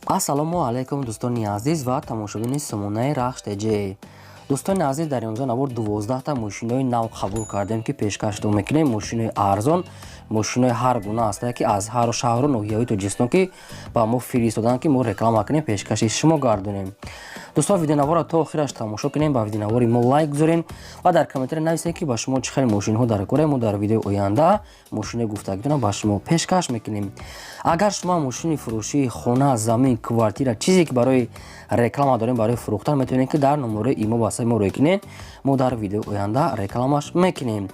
Ассалому алайкум Дустони Азиз ва тамошобини сомонаи РАХШ ТЧ. Дустони Азиз, дар имрӯза навор 12 та мошинҳои нав қабул кардем ки пешкашдо мекунем. Мошинҳои арзон, мошинҳои ҳар гуна ҳастанд ки аз ҳар шаҳру ноҳияҳои Тоҷикистон ки ба мо фиристодан ки мо реклама кунем, пешкаши шумо гардонем. Дӯстон, видеонавора то охираш тамошо кунем, ба видеонавори мо лайк гузорен ва дар комментари нависед ки ба шумо чӣ хеле мошинҳо дар кора. Мо дар видеои оянда мошинҳои гуфтагидона ба шумо пешкаш мекунем. Агар шумо мошини фурӯшии хона, замин, квартира, чизе ки барои реклама дорем, барои фурӯхтан, метавонед ки дар номерои имо ба мо рӯй, мо дар видеои оянда рекламаш мекунем.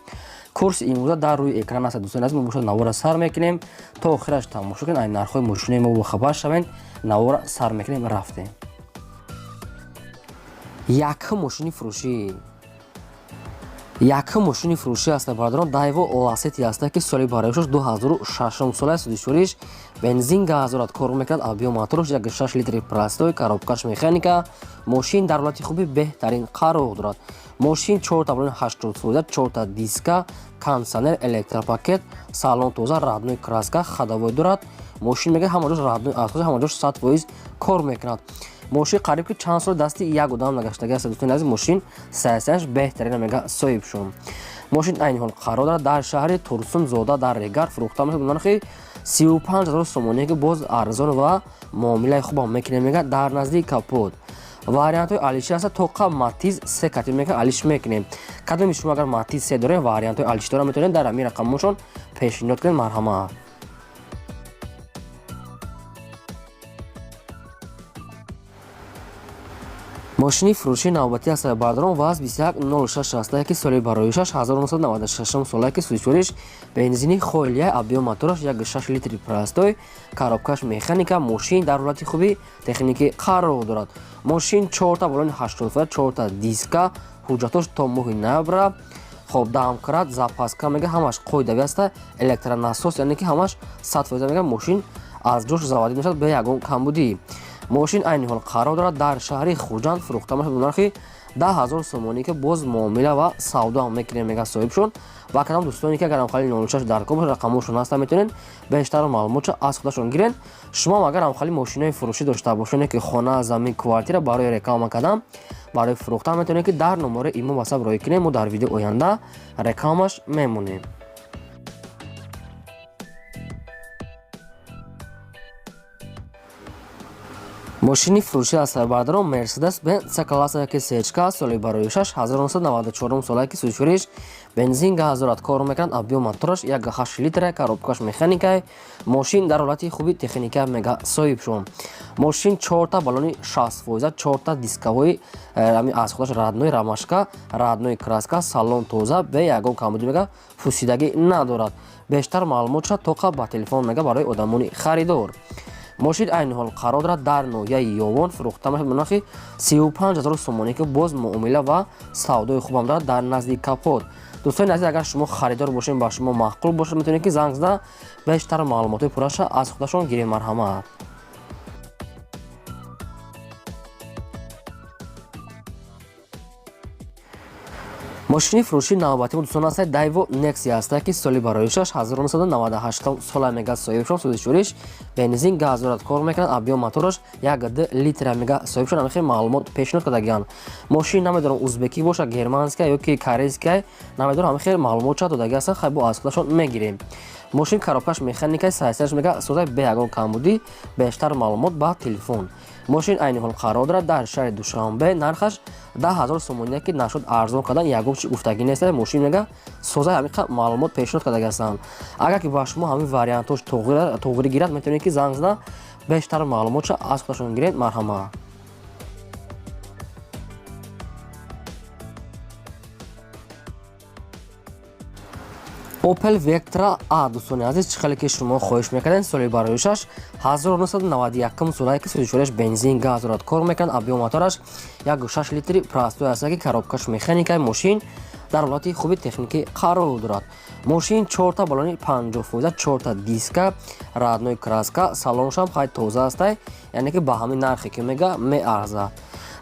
Курси имрӯза дар рӯи экран аст. Дӯстон азиз, мо бошад навора сар мекунем. То охираш тамошо кунед, айн нархҳои мошинҳои мо бохабар шавед. Навора сар мекунем, рафтем. Якҳ мошини фурӯшӣ. Якҳ мошини фурӯшӣ аст бардорон Daewoo ласети аст ки соли бароишаш 2006 сола аст. Судишвориш бензин газорат кор мекунад, авио моторош 1.6 литри простой, коробкаш механика. Мошин дар ҳолати хуби беҳтарин қарор дорад. Мошин 4 та балони 80%, 4 та диска, кондиционер, электропакет, салон тоза, радной краска, ходовой дорад. Мошин мега ҳама ҷош радной асоси, ҳама ҷош 100% кор мекунад. Мошин қариб ки чанд сол дасти як одам нагаштаги аст. Дӯстони азиз, мошин сайсияш беҳтарина мега соҳиб шум. Мошин айни ҳол қарор дорад дар шаҳри Турсунзода дар Регард фурӯхта мешавад. Нархи 35000 сомоние ки боз арзон ва муомилаи хубам мекунем мега дар назди капот. Вариантҳои алиши аст. тоқа матиз 3 категория мега алиш мекунем. Кадоми шумо агар матиз 3 дорем, вариантҳои алиш дора метавонед дар ҳамин рақамошон пешниҳод кунед. Марҳамат. мошини фурӯшии навбатӣ аст бардорон ваз 2106 аст ки соли бароишаш 1996 сола ки судишвориш бензини холия, авио моторош 1.6 литри простой, коробкаш механика. Мошин дар ҳолати хуби техникӣ қарор дорад. Мошин 4 та балони 80%, 4 та диска, ҳуҷҷатош то моҳи ноябр. хоб дамкрат, запаска мега ҳамаш қоидави аст. электронасос, яъне ки ҳамаш 100% мега мошин аз ҷош заводид мешавад бе ягон камбудӣ. мошин айни ҳол қарор дорад дар шаҳри Хучанд фурӯхта мешавад. Нархи 10000 сомоние ки боз муомила ва савдо мекунем мега соҳиб шуд. ва кадом дӯстоне ки агар ҳамхали 06 дар кор бошад, рақамошон ҳаста, метавонед бештар маълумотро аз худашон гирен. шумо агар ҳамхали мошинҳои фурӯшӣ дошта бошед ки хона, замин, квартира барои реклама кардам, барои фурӯхтан, метавонед ки дар номери имо ба саб рӯй кунем. мо дар видеои оянда рекламаш мемонем. мошини фурӯшӣ аст бардорон Mercedes-benz C-класса ки сечка соли бароишаш 1994 сола ки судишвориш бензин газорат кор мекунад, авио моторош 1.8 литр, коробкаш механика. мошин дар ҳолати хуби техника мега соҳиб шум. мошин 4 та балони 60%, 4 та дискаҳои аз худаш радной рамашка, радной краска, салон тоза, бе ягон камбудӣ мега пусидагӣ надорад. бештар маълумотша тоқа ба телефон мега барои одамони харидор. мошин айни ҳол қарор дорад дар ноҳияи Ёвон фурӯхта мешавад. Нархи 35000 сомоние ки боз муомила ва савдои хубам дорад дар назди капот. дӯстони азиз, агар шумо харидор бошед, ба шумо маъқул бошад, метавонед ки занг зада бештар маълумоти пурраша аз худашон гиред. Марҳамат. мошини фурӯшии навбатӣ дӯстон аст Daewoo Nexia аст ки соли бароишаш 1998 сола мега соҳиб шуд. судишвориш бензин газорат кор мекунад, авио моторош 1.2 литр мега соҳиб шуд. Намехе маълумот пешниҳод кардагианд. мошин намедонам узбекӣ боша, германская ёки корейская, намедонам, ҳамехе маълумотша додаги ҳастанд. хай бо аз худашон мегирем. мошин коробкаш механика, сайсияш мега соза бе ягон камбудӣ. бештар маълумот ба телефон. мошин айни ҳол қарор дорад дар шаҳри Душанбе. нархаш 10000 сомоние ки нашуд арзон кардан ягон чи гуфтагӣ нест. мошин мега соза ҳамиқа маълумот пешниҳод кардаги ҳастанд. агар ки ба шумо ҳамин вариантош тоғирӣ гирад, метавонед ки занг зада бештар маълумотша аз худашон гиред. марҳамат. Opel Vectra А. дӯстони азиз, чӣ хеле ки шумо хоҳиш мекардед, соли бароишаш 1991 сола ки судишвориш бензин газорат кор мекунад, авио мотораш 1.6 литри простой аст ки коробкаш механика. мошин дар ҳолати хуби техникӣ қарор дорад. мошин 4 та балони 50%, 4 та диска, радной краска, салоншам хай тоза аст, яъне ки ба ҳамин нархе ки мега меарзад.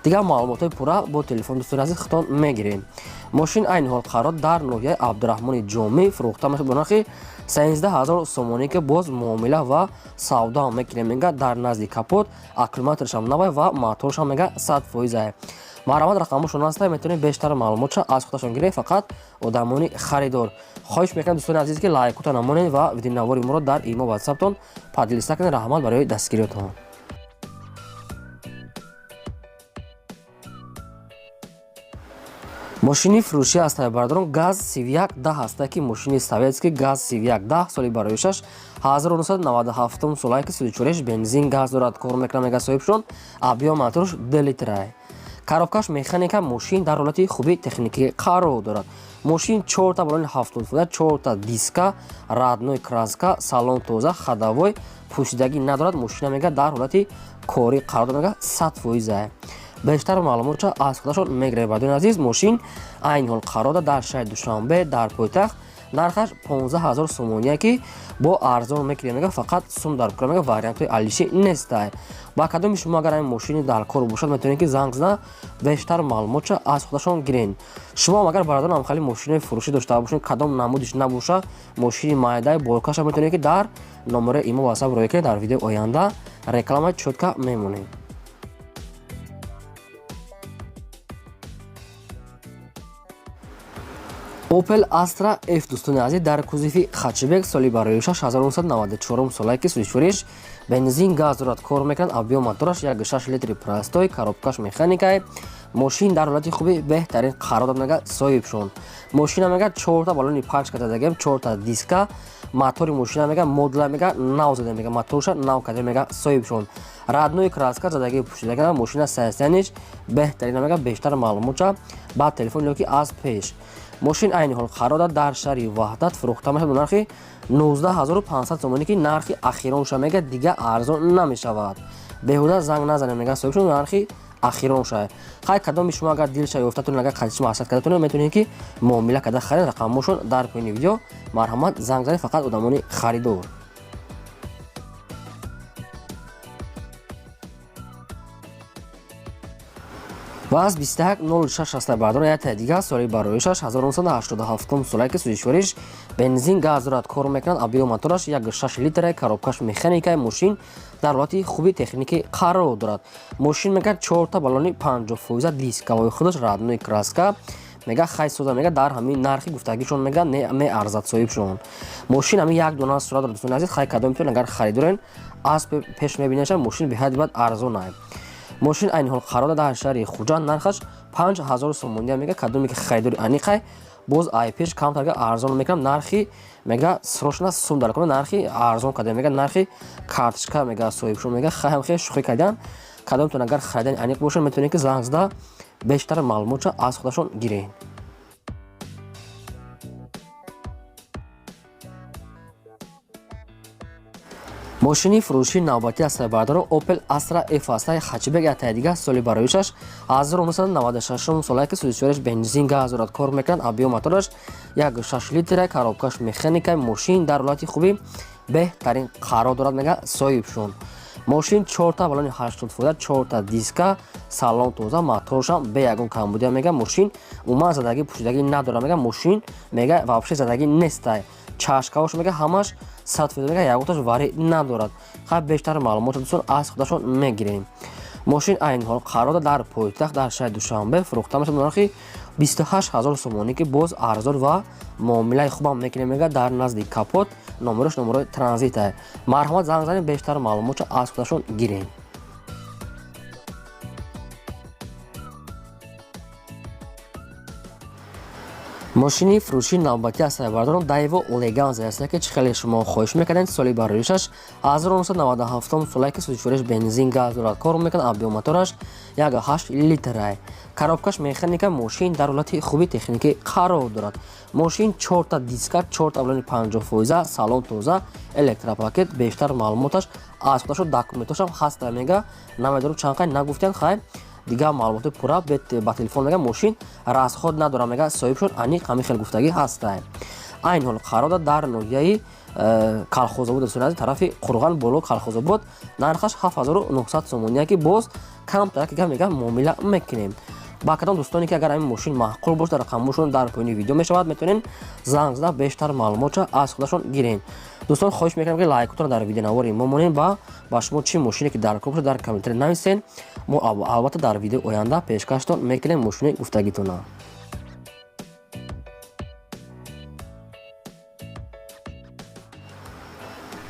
дигар маълумотҳои пурра бо телефон дӯстони азиз хитон мегирем. мошин айни ҳол қарор дар ноҳияи Абдураҳмони Ҷомӣ фурӯхта мешавад. бо нархи 13000 сомонӣ ки боз муомила ва савдо мекунем мега дар назди капот, аккумуляторш ҳам навай ва моторш ҳам мега 100%. марҳамат рақамошон аста, метавонед бештар маълумотша аз худашон гиред, фақат одамони харидор. хоҳиш мекунам дӯстони азиз ки лайкота намонед ва видеонавори моро дар имо ватсаптон падилиста кунед. раҳмат барои дастгириётон. мошини фуруши аз табардорон газ 3110 ҳаста ки мошини советский газ 3110 соли бароишаш 1997 солае ки 34 бензин газ дорад, кор мекунад мега соҳибшон, объём моторш 2 литрае. коробкаш механика мошин дар ҳолати хуби техникӣ қарор дорад. мошин 4 та балони 70 фута, 4 та диска, радной краска, салон тоза, ходовой, пӯшидагӣ надорад. мошина мега дар ҳолати корӣ қарор дорад, мега 100%. бештар маълумотша аз худашон мегиред. бадони азиз, мошин айни ҳол қарор дорад дар шаҳри Душанбе дар пойтахт. нархаш 15000 сомония ки бо арзон мекунем мега, фақат сум дар кор мега вариантҳои алиши нестай. ба кадоми шумо агар ин мошини дар кор бошад, метавонед ки занг зада бештар маълумотша аз худашон гирен. шумо агар бародарон амхали мошини фурушӣ дошта бошед, кадом намудиш набоша, мошини майдаи болкаша, метавонед ки дар номери имо васаб роя кунед. дар видеои оянда рекламаи чотка мемонед. Opel Astra F дӯстони азиз дар кузифи хачбек соли бароишаш 1994 солае ки 34 бензин газ дорад, кор мекунад, объём мотораш 1.6 литри простой, коробкаш механикае. мошин дар ҳолати хуби беҳтарин қарор дорад мега соҳибшон. мошина мега 4 та балони пачка дадагем, 4 та диска, мотори мошина мега модула мега нав зада мега, моторша нав каде мега соҳибшон. радной краска задаги пӯшидаги мошина сайстаниш беҳтарин мега. бештар маълумотша ба телефони локи аз пеш. мошин айни ҳол қарор дорад дар шаҳри Вахдат фурӯхта мешавад бо нархи 19500 сомонӣ ки нархи ахиронша мега, дига арзон намешавад. беҳуда занг назанед мега соҳибшон, нархи ахиронша. хай кадоми шумо агар дилша ёфтатон агар қатиши маҳсад кардатон, метавонед ки муомила када харед. рақамошон дар поини видео. марҳамат занг занед, фақат одамони харидор. ва аз 2106 ҳаста бардорон як дига соли бароишаш 1987 солае ки 34 бензин газ дорад, кор мекунад, объём мотораш 1.6 литре, коробкаш механикае. мошин дар ҳолати хуби техникӣ қарор дорад. мошин мега 4 та балони 50% дискавои худаш, радной краска мега хай соза мега, дар ҳамин нархи гуфтагишон мега меарзад соҳибшон. мошин ҳамин як дона сурат дорад. дӯстони азиз, хай кадомитон агар харидорен аз пеш мебинеша мошин беҳад бад арзонае. мошин айни ҳол қарор дорад дар шаҳри Хучанд, нархаш 5000 сомония мега. кадоме ки харидори аниқай боз ай пеш камтарга арзон мекунам. нархи мега срочна сум дар кор, нархи арзон каде мега, нархи карточка мега соҳибшон мега. хаям хе шухӣ кардан. кадомтон агар харидани аниқ бошад, метавонед ки занг зада бештар маълумотша аз худашон гиред. мошини фуруши навбатӣ аз табардорон Opel Astra F ҳастаи хачбек як дига соли бароишаш 1996 солае ки 34 бензин газ дорад, кор мекунад, объём мотораш 1.6 литре, коробкаш механикае. мошин дар ҳолати хуби беҳтарин қарор дорад мега соҳибшон. мошин 4 та балони 80 фута, 4 та диска, салон тоза, моторшам бе ягон камбудия мега. мошин умуман задаги пӯшидаги надорад мега. мошин мега вообще задаги нестай. чашкавош мега ҳамаш 100% мега, яготаш вари надорад. хай бештар маълумот дӯстон аз худашон мегирем. мошин айни ҳол қарор дорад дар пойтахт дар шаҳри Душанбе фурӯхта мешавад бо нархи 28000 сомонӣ ки боз арзон ва муомилаи хубам мекунем мега. дар назди капот номерош номерои транзитае. марҳамат занг занед, бештар маълумотша аз худашон гирем. мошини фуруши навбатӣ аз табардорон Daewoo Leganza аст ки чӣ хеле шумо хоҳиш мекардед. соли бароишаш 1997 солае ки 34 бензин газ дорад, кор мекунад, объём мотораш 1.8 литрае. коробкаш механика. мошин дар ҳолати хуби техникӣ қарор дорад. мошин 4 та диска, 4 та балони 50%, салон тоза, электропакет. бештар маълумоташ аз худашон документошам ҳаста мега. намедонам чанд қай нагуфтанд. хай дига маълумоти пурра ба телефон мега. мошин расход надорад мега соҳибшон. аниқ ҳамин хел гуфтагӣ ҳастае. айни ҳол қарор дорад дар ноҳияи калхозобод дӯстони тарафи Курган боло калхозобод. нархаш 7900 сомония ки боз камтар ки мега муомила мекунем. ба кадом дӯстоне ки агар ҳамин мошин маъқул бошад рақамҳошон дар поёни видео мешавад, метавонен занг зада бештар маълумотро аз худашон гирен. Дӯстон хоҳиш мекунам ки лайкотонро дар видеонавори мо монем ва ба шумо чӣ мошине ки дар кор бошад дар комментари нависен. Мо албатта дар видео оянда пешкаштон мекунем мошини гуфтагитона.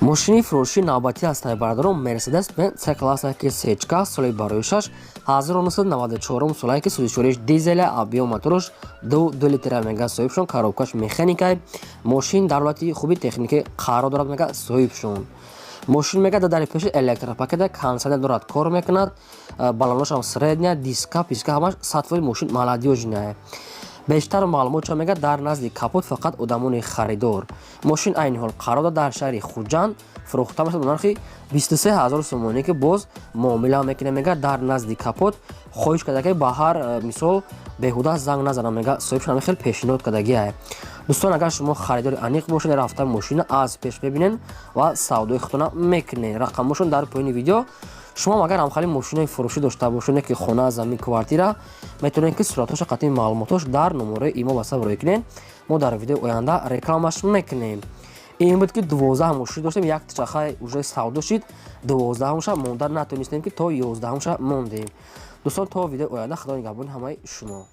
мошини фурӯши навбатӣ аз тайбардорон Mercedes-benz C-класса ки сечка соли барои 6 1994 солае ки судишориш дизеля объем мотораш 2 литра мега соҳибшон коробкаш механикай мошин дар ҳолати хуби техникӣ қарор дорад мега соҳибшон. мошин мега дадари пеши электропакета консоли дорад кор мекунад балонашам средня диска писка ҳамаш сатвои мошин маладёжная. бештар маълумотро мега дар назди капот фақат одамони харидор. мошин айни ҳол қарор дорад дар шаҳри Хучанд фурӯхта мешавад ба нархи 23 000 сомоне ки боз муомила мекунем мега дар назди капот хоҳиш карда ки ба ҳар мисол беҳуда занг назанам мега соҳибшон хел пешниҳод кардагиае. дӯстон агар шумо харидори аниқ бошед рафта мошина аз пеш бибинен ва савдои худтона мекунед. рақамҳошон дар поёни видео. шумо агар ҳамхали мошинҳои фурӯшӣ дошта бошед ки хона замин квартира метавонед ки суратҳош қатъи маълумотош дар номераи имо ба саб рой кунед. мо дар видеои оянда рекламаш мекунем. ин буд ки 12 мошин доштем, як чарха уже савдо шид, 12-ша монда натонистем ки то 11-ша мондем. дӯстон то видеои оянда худо нигаҳбони ҳамаи шумо.